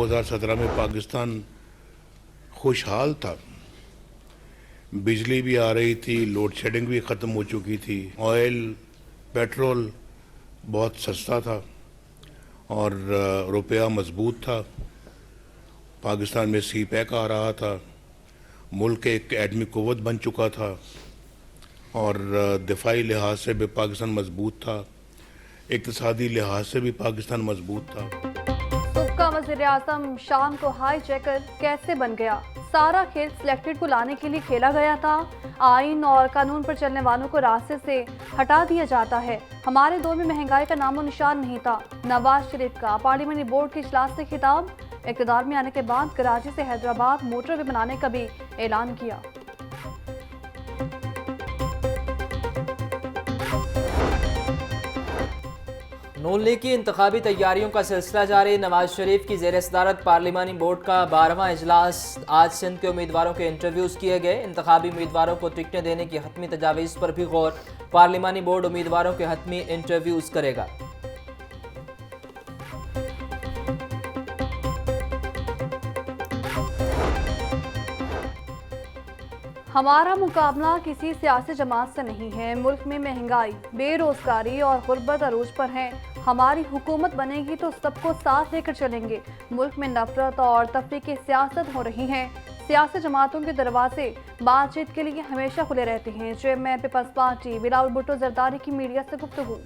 2017 में पाकिस्तान खुशहाल था। बिजली भी आ रही थी, लोड शेडिंग भी ख़त्म हो चुकी थी, ऑयल पेट्रोल बहुत सस्ता था और रुपया मजबूत था। पाकिस्तान में सी पैक आ रहा था, मुल्क एक एटमी कुव्वत बन चुका था और दिफाई लिहाज से भी पाकिस्तान मजबूत था, इक्तिसादी लिहाज से भी पाकिस्तान मजबूत था। सबका वज़ीर आज़म शाम को हाई जैकर कैसे बन गया? सारा खेल सिलेक्टेड को लाने के लिए खेला गया था। आइन और कानून पर चलने वालों को रास्ते से हटा दिया जाता है। हमारे दौर में महंगाई का नामो निशान नहीं था। नवाज शरीफ का पार्लियामेंट्री बोर्ड के इजलास से खिताब। इक़्तिदार में आने के बाद कराची से हैदराबाद मोटरवे बनाने का भी ऐलान किया। नून लीग की इंतखाबी तैयारियों का सिलसिला जारी। नवाज शरीफ की ज़ेर सदारत पार्लिमानी बोर्ड का 12वां इजलास। आज सिंध के उम्मीदवारों के इंटरव्यूज़ किए गए। इंतखाबी उम्मीदवारों को टिकटें देने की हतमी तजावीज़ पर भी गौर। पार्लिमानी बोर्ड उम्मीदवारों के हतमी इंटरव्यूज़ करेगा। हमारा मुकाबला किसी सियासी जमात से नहीं है। मुल्क में महंगाई, बेरोजगारी और गुर्बत अरूज पर है। हमारी हुकूमत बनेगी तो सबको साथ लेकर चलेंगे। मुल्क में नफरत और तफरीक की सियासत हो रही है। सियासी जमातों के दरवाजे बातचीत के लिए हमेशा खुले रहते हैं। चेयरमैन पीपल्स पार्टी बिलावल भुट्टो जरदारी की मीडिया से गुफ्तगू।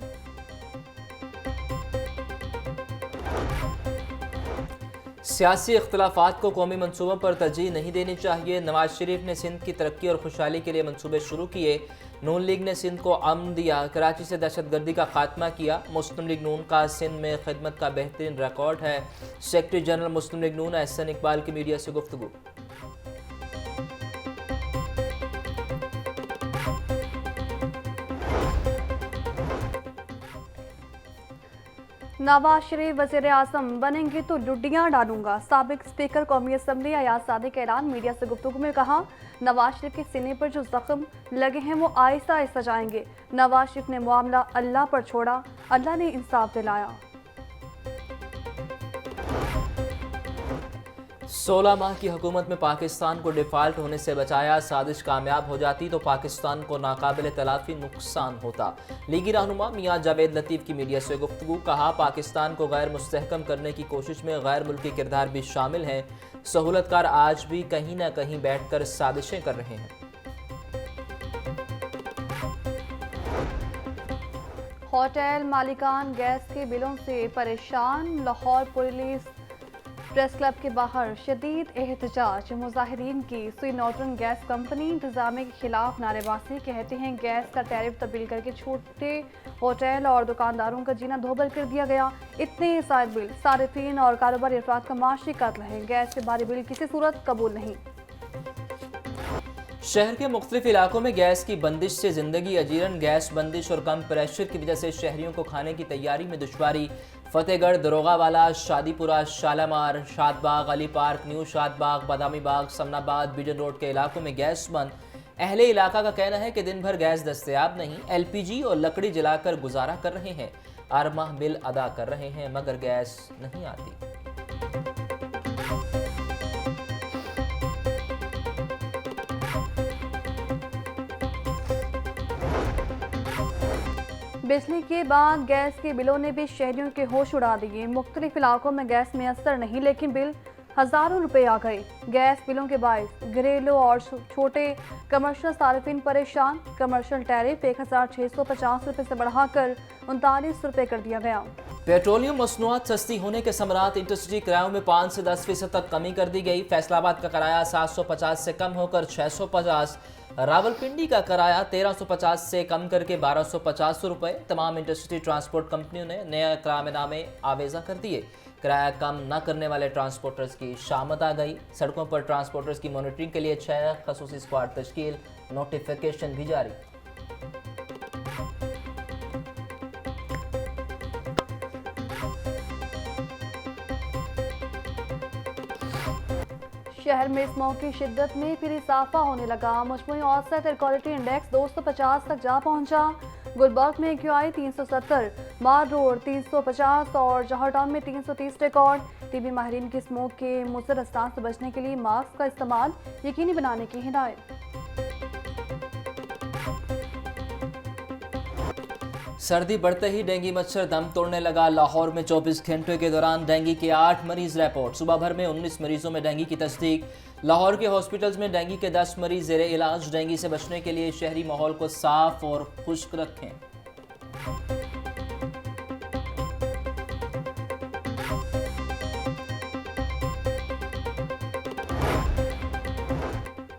सियासी इख्तलाफात को कौमी मनसूबों पर तरजीह नहीं देनी चाहिए। नवाज शरीफ ने सिंध की तरक्की और खुशहाली के लिए मनसूबे शुरू किए। नून लीग ने सिंध को अमन दिया। कराची से दहशतगर्दी का खात्मा किया। मुस्लिम लीग नून का सिंध में खिदमत का बेहतरीन रिकॉर्ड है। सेक्रेटरी जनरल मुस्लिम लीग नून एहसन इकबाल की मीडिया से गुफ्तगू। नवाज शरीफ वज़ीर आज़म बनेंगे तो लुड्डियां डालूंगा। साबिक स्पीकर कौमी असम्बली अयाज सादी का ऐलान। मीडिया से गुफ्तगू में कहा, नवाज शरीफ के सीने पर जो जख्म लगे हैं वो आहिस्ता आहिस्ता जाएंगे। नवाज शरीफ ने मामला अल्लाह पर छोड़ा, अल्लाह ने इंसाफ दिलाया। 16 माह की हुकूमत में पाकिस्तान को डिफ़ाल्ट होने से बचाया। साजिश कामयाब हो जाती तो पाकिस्तान को नाकाबिल तलाफी नुकसान होता। लीगी रहनुमा मियां जावेद लतीफ़ की मीडिया से गुफ्तगू। कहा, पाकिस्तान को गैर मुस्तहकम करने की कोशिश में गैर मुल्की किरदार भी शामिल हैं। सहूलतकार आज भी कहीं ना कहीं बैठ कर साजिशें कर रहे हैं। होटल मालिकान गैस के बिलों से परेशान। लाहौर पुलिस प्रेस क्लब के बाहर शदीद एहतजाज। मुजाहिरीन की सुई नॉर्दर्न गैस कंपनी इंतजामिया के खिलाफ नारेबाजी। कहते हैं गैस का टैरिफ तब्दील करके छोटे होटल और दुकानदारों का जीना दोहबर कर दिया गया। इतने ज़ायद बिल सारिफीन और कारोबारी अफराद का माशी कत्ल है। गैस के बारी बिल किसी सूरत कबूल नहीं। शहर के मुख्तलिफ इलाकों में गैस की बंदिश से जिंदगी अजीरन। गैस बंदिश और कम प्रेशर की वजह से शहरियों को खाने की तैयारी में दुश्वारी। फतेहगढ़, दरोगावाला, शादीपुरा, शालामार, शादबाग, अली पार्क, न्यू शादबाग, बादामी बाग, समनाबाद, बिजन रोड के इलाकों में गैस बंद। अहले इलाका का कहना है कि दिन भर गैस दस्तयाब नहीं। LPG और लकड़ी जलाकर गुजारा कर रहे हैं। 8 माह बिल अदा कर रहे हैं मगर गैस नहीं आती। बिजली के बाद गैस के बिलों ने भी शहरियों के होश उड़ा दिए। मुख्तलिफ इलाकों में गैस मैसर नहीं लेकिन बिल हज़ारों रुपए आ गए। गैस बिलों के बायस घरेलू और छोटे कमर्शियल सार्फिन परेशान। कमर्शियल टैरिफ 1650 रुपये से बढ़ाकर 39 रुपये कर दिया गया। पेट्रोलियम मसनूआत सस्ती होने के समरात। इंटरसिटी किरायों में 5 से 10% तक कमी कर दी गई। फैसलाबाद का किराया 750 से कम होकर 650। रावलपिंडी का किराया 1350 से कम करके 1250 रुपये। तमाम इंटरसिटी ट्रांसपोर्ट कंपनियों ने नया किराएनामे आवेजा कर दिए। किराया कम न करने वाले ट्रांसपोर्टर्स की शामत आ गई। सड़कों पर ट्रांसपोर्टर्स की मॉनिटरिंग के लिए 6 खसूसी स्क्वाड तश्कील। नोटिफिकेशन भी जारी। शहर में इस मौके की शिद्दत में फिर इजाफा होने लगा। मजमूई औसत एयर क्वालिटी इंडेक्स 250 तक जा पहुंचा। गुलबर्ग में AQI 370, मार रोड 350 और जौहर टाउन में 330 रिकॉर्ड। टीबी माहिरीन की स्मोक के मुज़र असरार से बचने के लिए मास्क का इस्तेमाल यकीनी बनाने की हिदायत। सर्दी बढ़ते ही डेंगू मच्छर दम तोड़ने लगा। लाहौर में 24 घंटे के दौरान डेंगू के 8 मरीज रिपोर्ट। सुबह भर में 19 मरीजों में डेंगू की तस्दीक। लाहौर के हॉस्पिटल्स में डेंगू के 10 मरीज ज़ेरे इलाज। डेंगू से बचने के लिए शहरी माहौल को साफ और खुश्क रखें।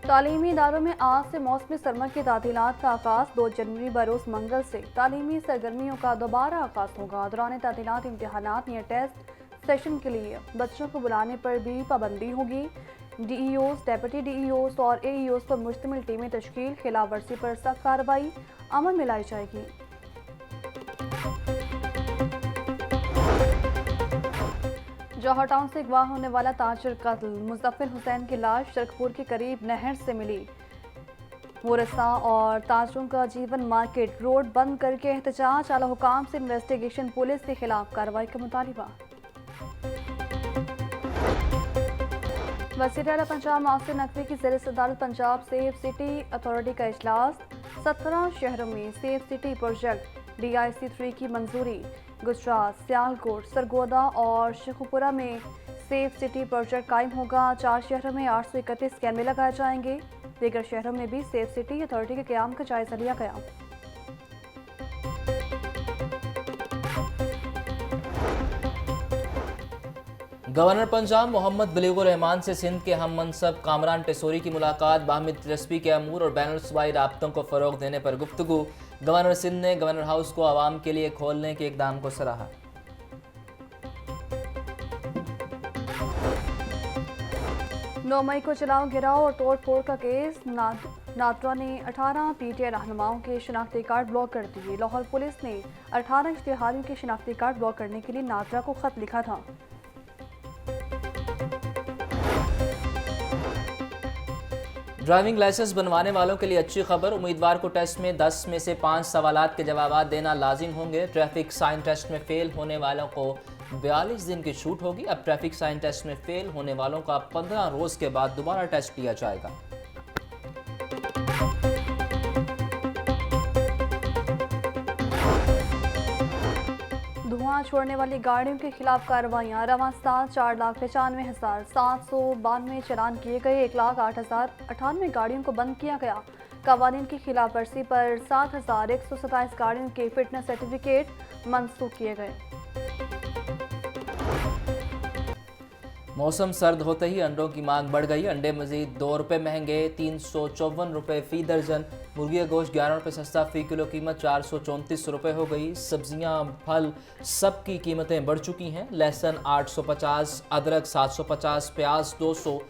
तालीमी इदारों में आज से मौसमी सरमा की तातीलात का आगाज़। 2 जनवरी बरोज़ मंगल से तालीमी सरगर्मियों का दोबारा आगाज़ होगा। दौरान तातीलात इम्तिहानात या टेस्ट सेशन के लिए बच्चों को बुलाने पर भी पाबंदी होगी। DEOs, डेप्यूटी DEOs और AEOs पर मुश्तमिल टीमें तश्कील। खिलाफ वर्जी पर सख्त कार्रवाई अमल में लाई जाएगी। जौहर टाउन से अगवा होने वाला ताजर कत्ल मुज़फ्फर हुसैन की लाश शरकपुर के करीब नहर से मिली। मुरसा और ताजरों का जीवन मार्केट रोड बंद करके एहतजाज। आला हुकाम से इन्वेस्टिगेशन, पुलिस के खिलाफ कार्रवाई का मुतालिबा। वज़ीर आला पंजाब मोहसिन नकवी की ज़ेर सदारत पंजाब सेफ सिटी अथॉरिटी का इजलास। 17 शहरों में सेफ सिटी प्रोजेक्ट DIC-3 की मंजूरी। गुजरात, सियालकोट, सरगोदा और शेखुपुरा में सेफ सिटी प्रोजेक्ट कायम होगा। 4 शहरों में 831 कैमरे लगाए जाएंगे। दीगर शहरों में भी सेफ सिटी अथॉरिटी के क़याम का जायजा लिया गया। गवर्नर पंजाब मोहम्मद बलीगुर रहमान से सिंध के हम मनसब कामरान टेसोरी की मुलाकात। बाहमी दिलचस्पी के अमूर और बैनुल सूबाई राब्तों को फ़रोग़ देने पर गुफ्तगू। गवर्नर सिंध ने गवर्नर हाउस को आवाम के लिए खोलने के इक़दाम को सराहा। 9 मई को चुनाव गिराव और तोड़ फोड़ का केस। नादरा ने 18 PTI रहनुमाओं के शनाख्ती कार्ड ब्लॉक कर दिए। लाहौर पुलिस ने 18 इश्तिहारियों के शनाख्ती कार्ड ब्लॉक करने के लिए नादरा को खत लिखा था। ड्राइविंग लाइसेंस बनवाने वालों के लिए अच्छी खबर। उम्मीदवार को टेस्ट में 10 में से 5 सवालात के जवाब देना लाजिम होंगे। ट्रैफिक साइन टेस्ट में फेल होने वालों को 42 दिन की छूट होगी। अब ट्रैफिक साइन टेस्ट में फेल होने वालों का 15 रोज के बाद दोबारा टेस्ट लिया जाएगा। धुआं छोड़ने वाली गाड़ियों के खिलाफ कार्रवाइयाँ। रवां साल 4,95,792 चलान किए गए। 1,08,098 गाड़ियों को बंद किया गया। कवानीन की खिलाफ वर्जी पर 7,127 गाड़ियों के फिटनेस सर्टिफिकेट मनसूख किए गए। मौसम सर्द होते ही अंडों की मांग बढ़ गई। अंडे मजीद 2 रुपये महंगे, 354 रुपये फ़ी दर्जन। मुर्गी का गोश्त 11 रुपये सस्ता, फ़ी किलो कीमत 434 रुपये हो गई। सब्जियां, फल सब की कीमतें बढ़ चुकी हैं। लहसुन 850, अदरक 750, प्याज 200,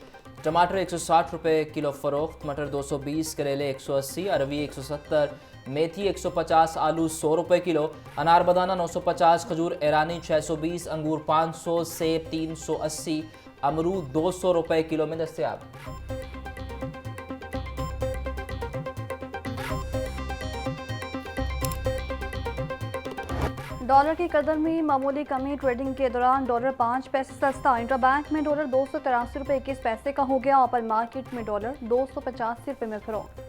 टमाटर 160 रुपये किलो फ़रोख्त, मटर 220, करेले 180, अरवी 170, मेथी 150, आलू 100 रुपये किलो, अनार बदाना 950, खजूर ईरानी 620, अंगूर 500, सेब 380, अमरूद 200 रुपये किलो में दस्तयाब। डॉलर की कदर में मामूली कमी। ट्रेडिंग के दौरान डॉलर 5 पैसे सस्ता। इंटर बैंक में डॉलर 283 रुपये 21 पैसे का हो गया। ओपन मार्केट में डॉलर 285 रुपये में फरोख्त।